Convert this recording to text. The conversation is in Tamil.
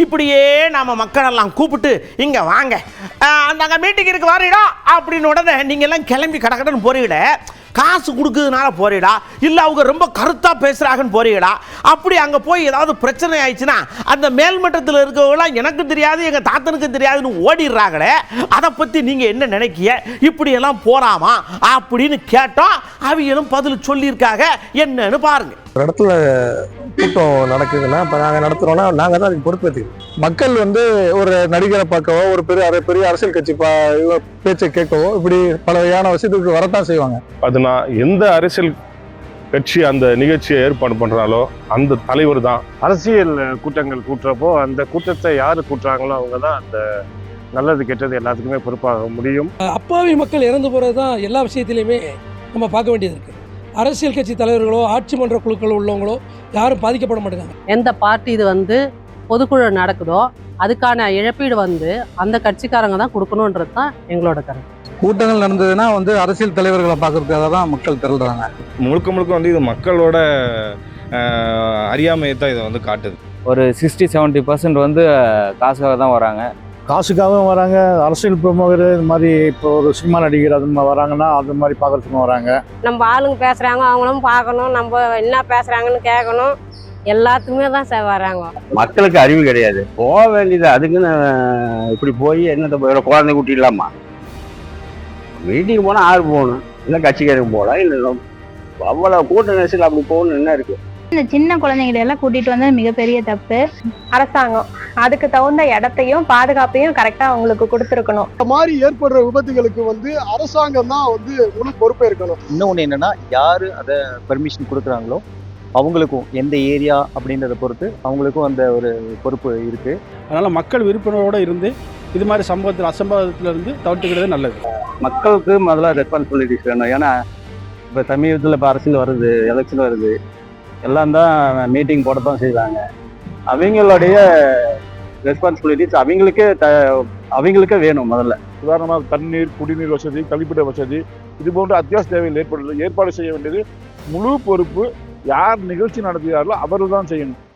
இப்படியே நம்ம மக்களெல்லாம் கூப்பிட்டு இங்கே வாங்க நாங்கள் மீட்டிங் இருக்கு வாரிடா அப்படின்னு உடனே நீங்கள் எல்லாம் கிளம்பி கடன்னு போறீட, காசு கொடுக்குறதுனால போறீடா, இல்லை அவங்க ரொம்ப கருத்தாக பேசுகிறாங்கன்னு போறீடா. அப்படி அங்கே போய் ஏதாவது பிரச்சனை ஆயிடுச்சுன்னா அந்த மேல்மட்டத்தில் இருக்கவங்களாம் எனக்கு தெரியாது எங்கள் தாத்தனுக்கு தெரியாதுன்னு ஓடிடுறாங்களே, அதை பற்றி நீங்கள் என்ன நினைக்கிய? இப்படியெல்லாம் போகலாமா அப்படின்னு கேட்டோம். அவங்களும் பதில் சொல்லியிருக்காங்க. என்னன்னு பாருங்க. ஒரு இடத்துல கூட்டம் நடக்குதுன்னா இப்போ நாங்கள் நடத்துகிறோன்னா நாங்கள் தான் அதுக்கு பொறுப்பேற்றுக்கணும். மக்கள் ஒரு நடிகரை பார்க்கவோ, ஒரு பெரிய அரசியல் கட்சி பேச்சை கேட்கவோ, இப்படி பல வகையான விஷயத்துக்கு வரத்தான் செய்வாங்க. அதுனா எந்த அரசியல் கட்சி அந்த நிகழ்ச்சியை ஏற்பாடு பண்றாலோ அந்த தலைவர் தான். அரசியல் கூட்டங்கள் கூட்டுறப்போ அந்த கூட்டத்தை யாரு கூட்டுறாங்களோ அவங்க தான் அந்த நல்லது கெட்டது எல்லாத்துக்குமே பொறுப்பாக முடியும். அப்பாவி மக்கள் இறந்து போகிறது தான் எல்லா விஷயத்திலையுமே நம்ம பார்க்க வேண்டியது இருக்குது. அரசியல் கட்சி தலைவர்களோ ஆட்சி மன்ற குழுக்கள் உள்ளவங்களோ யாரும் பாதிக்கப்பட மாட்டேங்காங்க. எந்த பார்ட்டி இது பொதுக்குழு நடக்குதோ அதுக்கான இழப்பீடு அந்த கட்சிக்காரங்க தான் கொடுக்கணுன்றது தான் எங்களோட கருத்து. கூட்டங்கள் நடந்ததுன்னா அரசியல் தலைவர்களை பார்க்கறதுக்காக தான் மக்கள் திரள்றாங்க. முழுக்க முழுக்க இது மக்களோட அறியாமையை தான் இதை காட்டுது. ஒரு 60-70% காசுக்காக தான் வராங்க. காசுக்காகவும் வராங்க, அரசியல் பிரமுகர் இது மாதிரி இப்போ ஒரு சினிமா நடிகர் அது மாதிரி வராங்கன்னா அது மாதிரி பார்க்கறதுக்கும் வராங்க. நம்ம ஆளுங்க பேசுகிறாங்க, அவங்களும் பார்க்கணும், நம்ம என்ன பேசுகிறாங்கன்னு கேட்கணும், எல்லாத்துக்குமே தான் வராங்க. மக்களுக்கு அறிவு கிடையாது, போக வேண்டியது அதுக்குன்னு இப்படி போய் என்னத்தை குழந்தை கூட்டிடலாமா? மீட்டிங் போனால் ஆறு போகணும், இல்லை கட்சிக்காரங்க போகலாம், இல்லை அவ்வளோ கூட்ட நெரிசல் அப்படி போகணும் என்ன இருக்குது? இந்த சின்ன குழந்தைங்களை எல்லாம் கூட்டிட்டு வந்தது மிகப்பெரிய தப்பு. அரசாங்கம் அதுக்கு தகுந்த இடத்தையும் பாதுகாப்பையும் கரெக்டாக அவங்களுக்கு கொடுத்துருக்கணும். இந்த மாதிரி ஏற்படுற விபத்துகளுக்கு அரசாங்கம் தான் முழு பொறுப்பே இருக்கணும். இன்னொன்று என்னன்னா, யாரு அதை பெர்மிஷன் கொடுக்குறாங்களோ அவங்களுக்கும் எந்த ஏரியா அப்படின்றத பொறுத்து அவங்களுக்கும் அந்த ஒரு பொறுப்பு இருக்கு. அதனால மக்கள் விருப்பத்தோடு இருந்து இது மாதிரி அசம்பாவிதத்துல இருந்து தவிர்த்துக்கிறது நல்லது. மக்களுக்கு முதல்ல ரெஸ்பான்சிபிலிட்டிஸ் வேணும். ஏன்னா இப்போ சமீபத்தில் இப்போ அரசியல் வருது, எலெக்ஷன் வருது, எல்லாம் தான் மீட்டிங் போட தான் செய்வாங்க. அவங்களுடைய ரெஸ்பான்சிபிலிட்டிஸ் அவங்களுக்கே வேணும். முதல்ல உதாரணமாக தண்ணீர், குடிநீர் வசதி, கழிப்பிட வசதி, இது போன்ற அத்தியாவசிய தேவைகள் ஏற்பாடு செய்ய வேண்டியது முழு பொறுப்பு யார் நிகழ்ச்சி நடத்துகிறார்களோ அவர்கள் தான் செய்யணும்.